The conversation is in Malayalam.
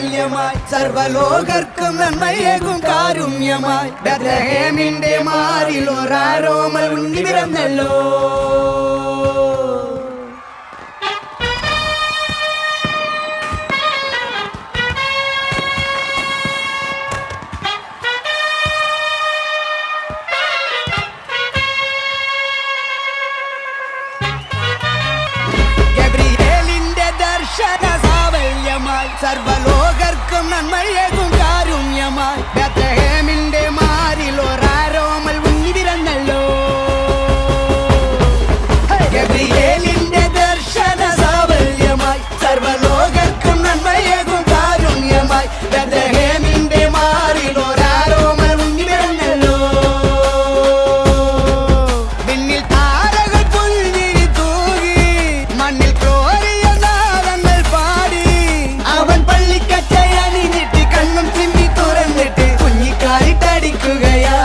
സാഫല്യമായി സർവലോകർക്കും നന്മയേകും കാരുണ്യമായി ബെത്ലഹേമിന്റെ മാറിൽ ഒരാരോമൽ ഉണ്ണി പിറന്നല്ലോ. സർവലോകർക്കും നന്മയേകും കാരുണ്യമായി ബെത്ലഹേമിന്റെ മാറിൽ ഒരാരോമൽ ഉണ്ണി പിറന്നല്ലോ. ഗബ്രിയേലിന്റെ ദർശന സാഫല്യമായി സർവലോകർക്കും നന്മയേകും കാരുണ്യമായി ബെത്ലഹേമിന്റെ മാറിൽ ഒരാരോമൽ ഉണ്ണി പിറന്നല്ലോ. പിന്നിൽ താരകൾ പുൽഞ്ഞിരി തൂകി മണ്ണിൽ ിട്ട് കണ്ണും ചിമ്മി തുറന്നിട്ട് കുഞ്ഞിക്കാലിട്ടടിക്കുകയാ.